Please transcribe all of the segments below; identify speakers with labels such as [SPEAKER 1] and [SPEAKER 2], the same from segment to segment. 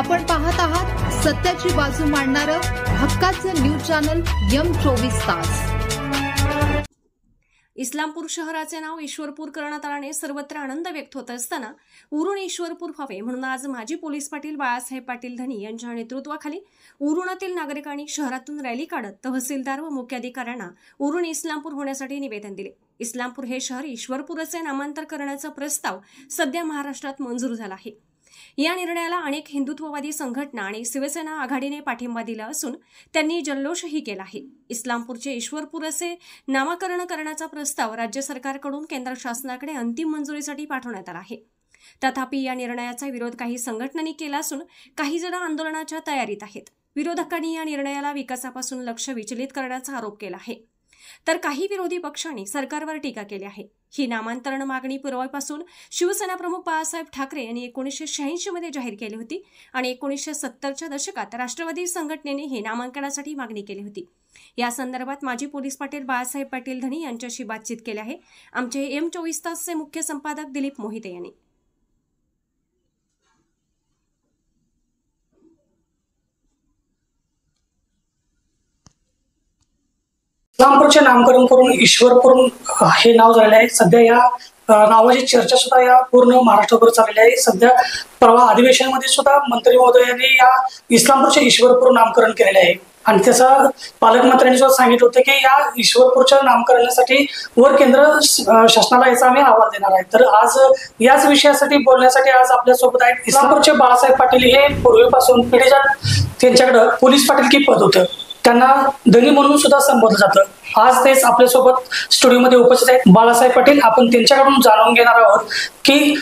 [SPEAKER 1] आपण पाहत आहात सत्याची बाजू मांडणारं हक्काचं न्यूज चॅनल M24 तास।
[SPEAKER 2] इस्लामपूर शहराचे नाव ईश्वरपूर करण्यात आल्याने सर्वत्र आनंद व्यक्त होत असताना उरुण ईश्वरपूर व्हावे म्हणून आज माजी पोलीस पाटील बाळासाहेब पाटील धनी यांच्या नेतृत्वाखाली उरुणातील नागरिकांनी शहरातून रॅली काढत तहसीलदार व मुख्याधिकाऱ्यांना उरुण इस्लामपूर होण्यासाठी निवेदन दिले। इस्लामपूर हे शहर ईश्वरपूर असे नामांतर करण्याचा प्रस्ताव सध्या महाराष्ट्रात मंजूर झाला आहे। या निर्णयाला अनेक हिंदुत्ववादी संघटना आणि शिवसेना आघाडीने पाठिंबा दिला असून त्यांनी जल्लोषही केला आहे। इस्लामपूरचे ईश्वरपूर असे नामकरण करण्याचा प्रस्ताव राज्य सरकारकडून केंद्र शासनाकडे अंतिम मंजुरीसाठी पाठवण्यात आला आहे। तथापि या निर्णयाचा विरोध काही संघटनांनी केला असून काही जण आंदोलनाच्या तयारीत आहेत। विरोधकांनी या निर्णयाला विकासापासून लक्ष विचलित करण्याचा आरोप केला आहे, तर काही विरोधी पक्षांनी सरकारवर टीका केली आहे। ही नामांतरण मागणी पूर्वीपासून शिवसेना प्रमुख बाळासाहेब ठाकरे यांनी 1986 मध्ये जाहीर केली होती आणि 1970च्या दशकात राष्ट्रवादी संघटनेने हे नामांकनासाठी मागणी केली होती। या संदर्भात माजी पोलीस पाटील बाळासाहेब पाटील धनी यांच्याशी बातचीत केली आहे आमचे M24 तासचे मुख्य संपादक दिलीप मोहिते यांनी।
[SPEAKER 3] इस्लामपूरचे नामकरण करून ईश्वरपूर हे नाव झालेले आहे। सध्या या नावाची चर्चा सुद्धा या पूर्ण महाराष्ट्रभर चाललेली आहे। सध्या परवा अधिवेशनामध्ये सुद्धा मंत्री महोदयांनी या इस्लामपूरचे ईश्वरपूर नामकरण केलेले आहे आणि त्याचा पालकमंत्र्यांनी सुद्धा सांगितलं होतं की या ईश्वरपूरच्या नामकरणासाठी वर केंद्र शासनाला याचा आम्ही अहवाल देणार आहे। तर आज याच विषयासाठी बोलण्यासाठी आज आपल्यासोबत आहेत इस्लामपूरचे बाळासाहेब पाटील। हे पूर्वीपासून पिढीजात त्यांच्याकडे पोलीस पाटील की पद होतं, त्यांना धनी म्हणून सुद्धा संबोधलं जातं। आज तेच आपल्यासोबत स्टुडिओमध्ये उपस्थित आहेत बाळासाहेब पाटील। आपण त्यांच्याकडून जाणून घेणार आहोत की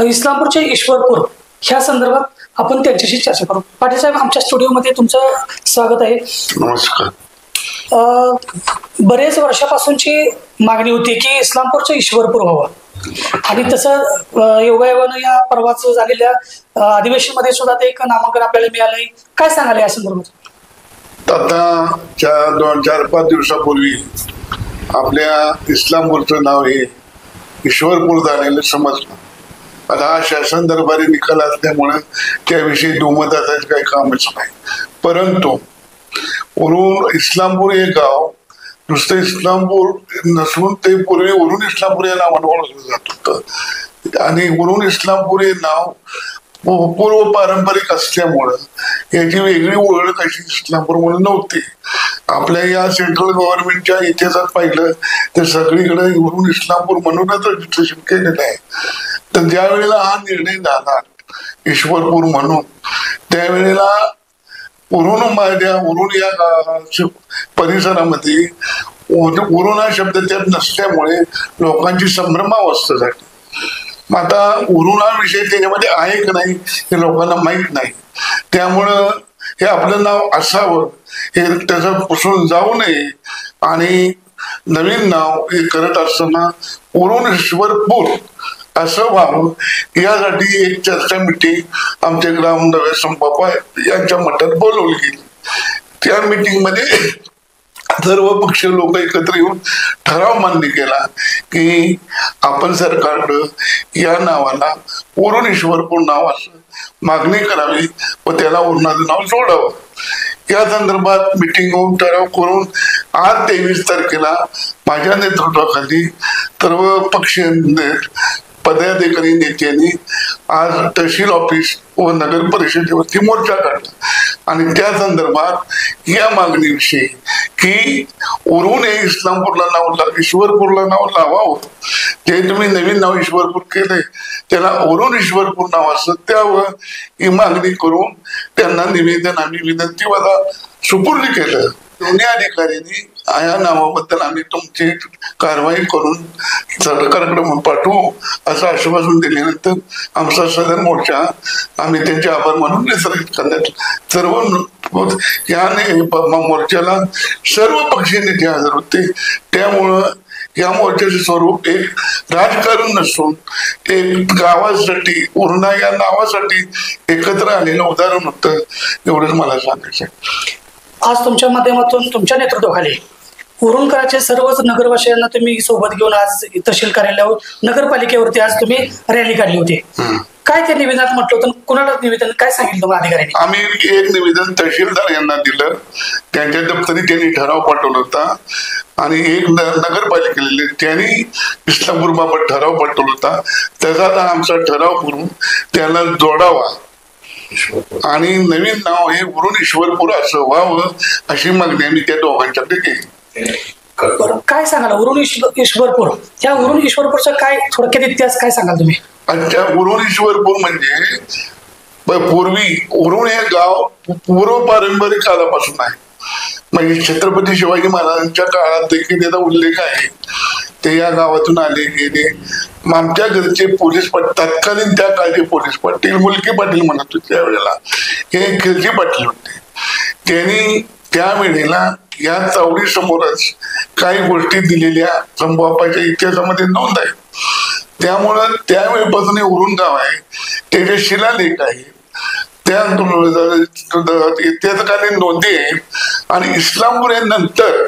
[SPEAKER 3] इस्लामपूरचे ईश्वरपूर ह्या संदर्भात आपण त्यांच्याशी चर्चा करू। पाटील साहेब, आमच्या स्टुडिओमध्ये तुमचं स्वागत आहे।
[SPEAKER 4] नमस्कार।
[SPEAKER 3] बरेच वर्षापासूनची मागणी होती की इस्लामपूरचं ईश्वरपूर व्हावं आणि तसं योगायोगानं या परवाच झालेल्या अधिवेशनामध्ये सुद्धा ते एक नामांकन आपल्याला मिळालंय। काय सांगाल या संदर्भात?
[SPEAKER 4] आता 2-4-5 दिवसापूर्वी आपल्या इस्लामपूरचं नाव हे ईश्वरपूर झालेलं समजलं। आता हा शासन दरबारी निकाल असल्यामुळे त्याविषयी दुमत असायचं काही कामच नाही। परंतु उरुण इस्लामपूर हे गाव नुसतं इस्लामपूर नसून ते पूर्वी उरुण इस्लामपूर या नावानं ओळखलं जात होतं आणि उरुण इस्लामपूर हे नाव पूर्व पारंपरिक असल्यामुळं याची वेगळी ओळख अशी इस्लामपूर म्हणून नव्हती। आपल्या या सेंट्रल गव्हर्नमेंटच्या इतिहासात पाहिलं तर सगळीकडे उरुण इस्लामपूर म्हणूनच रजिस्ट्रेशन केलेलं आहे। तर ज्या वेळेला हा निर्णय झाला ईश्वरपूर म्हणून, त्यावेळेला उरुण या परिसरामध्ये उरुण हा शब्द त्यात नसल्यामुळे लोकांची संभ्रमावस्था झाली। मग आता उरुणाविषयी त्याच्यामध्ये आहे की नाही हे लोकांना माहीत नाही, त्यामुळं हे आपलं नाव असावं, हे त्याचं पुसून जाऊ नये आणि नवीन नाव हे करत असताना उरुण ईश्वरपूर असं व्हावं यासाठी एक चर्चा मिटिंग आमचे ग्रामनवे संपापा यांच्या मठात बोलवली गेली। त्या मिटिंगमध्ये सर्व पक्षीय लोक एकत्र येऊन ठराव मान्य केला की आपण सरकारनं या नावाला उरुण ईश्वरपूर नाव असं मागणी करावी व त्याला उरुणाचं नाव जोडावं। या संदर्भात मिटिंग होऊन ठराव करून आज 23 तारखेला माझ्या नेतृत्वाखाली सर्व पक्षीय पदाधिकारी नेत्यांनी आज तहसील ऑफिस व नगर परिषदेवरती मोर्चा काढला आणि त्या संदर्भात या मागणीविषयी की उरुण हे इस्लामपूरला नाव ईश्वरपूरला नाव लावावं, जे तुम्ही नवीन नाव ईश्वरपूर केलंय त्याला उरुण ईश्वरपूर नाव असं त्यावर ही मागणी करून त्यांना निवेदन आम्ही विनंतीवादा सुपूर्द केलं। दोन्ही अधिकाऱ्यांनी या नावाबद्दल आम्ही तुमची कारवाई करून सरकारकडे पाठवू असं आश्वासन दिल्यानंतर आमचा सदन मोर्चा आम्ही त्यांचे आभार मानून विसर्जित करण्यात सर्व याने मोर्चाला सर्व पक्षीय नेते हजर होते। त्यामुळं या मोर्चाचे स्वरूप एक राजकारण नसून एक गावासाठी उरुणा या नावासाठी एकत्र आलेलं उदाहरण होतं, एवढंच मला सांगायचं आहे।
[SPEAKER 3] आज तुमच्या माध्यमातून तुमच्या नेतृत्वाखाली उरुणकराचे सर्वच नगरवासियांना तुम्ही सोबत घेऊन आज तहसील कार्यालयावर नगरपालिकेवरती आज तुम्ही रॅली काढली होती। काय काय त्या निवेदनात म्हटलं होतं, कुणाला निवेदन काय सांगितलं तुम्हाला अधिकाऱ्यांनी?
[SPEAKER 4] आम्ही एक निवेदन तहसीलदार यांना दिलं, त्यांच्या दप्तरी त्यांनी ठराव पाठवला होता आणि एक नगरपालिकेला त्यांनी इस्लामपूरबाबत ठराव पाठवला होता. त्याचा आमचा ठराव करून त्याला जोडावा आणि नवीन नाव हे उरण ईश्वरपूर असं व्हावं अशी मागणी आम्ही त्या दोघांच्याकडे केली.
[SPEAKER 3] बरं, काय सांगाल उरण ईश्वरपूर, त्या उरण ईश्वरपूरचा काय थोडक्यात इतिहास काय सांगाल तुम्ही?
[SPEAKER 4] अच्छा, उरण ईश्वरपूर म्हणजे पूर्वी उरण हे गाव पूर्व पारंपरिक काळापासून आहे. म्हणजे छत्रपती शिवाजी महाराजांच्या काळात देखील त्याचा उल्लेख आहे. ते या गावातून आले गेले. आमच्या घरचे पोलीस तत्कालीन त्या काळचे पोलीस पाटील मुलकी पाटील म्हणत होते त्यावेळेला, हे खिलजी पाटील होते. त्यांनी त्यावेळेला या चावडी समोरच काही गोष्टी दिलेल्या संभवाच्या इतिहासामध्ये नोंद आहे. त्यामुळं त्यावेळेपासून हे उरण गाव आहे, त्याचे शिलालेख आहे, त्या इतिहासकालीन नोंदी आहेत. आणि इस्लामपूर हे नंतर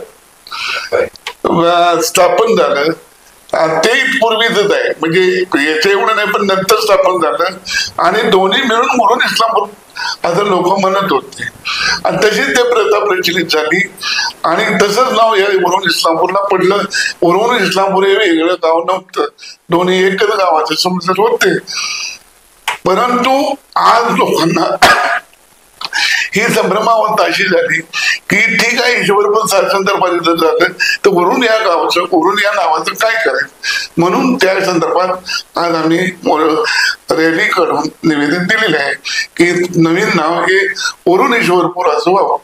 [SPEAKER 4] स्थापन झालं, ते पूर्वीच आहे, म्हणजे याच्या एवढं नाही पण नंतर स्थापन झालं आणि दोन्ही मिळून उरण इस्लामपूर असं लोक म्हणत होते. आणि तशीच ते प्रथा प्रचलित झाली आणि तसंच नाव या उरण इस्लामपूरला पडलं. उरण इस्लामपूर हे वेगळं गाव नव्हतं, दोन्ही एकच गावाचे समजत होते. परंतु आज लोकांना ही संभ्रमावस्था अशी झाली की ठीक आहे, ईश्वरपूर संदर्भात झालं तर उरण या गावाचं, उरण या नावाचं काय करायचं, म्हणून त्या संदर्भात आज आम्ही रॅली करून निवेदन दिलेले आहे की नवीन नाव हे उरण ईश्वरपूर असं व्हावं.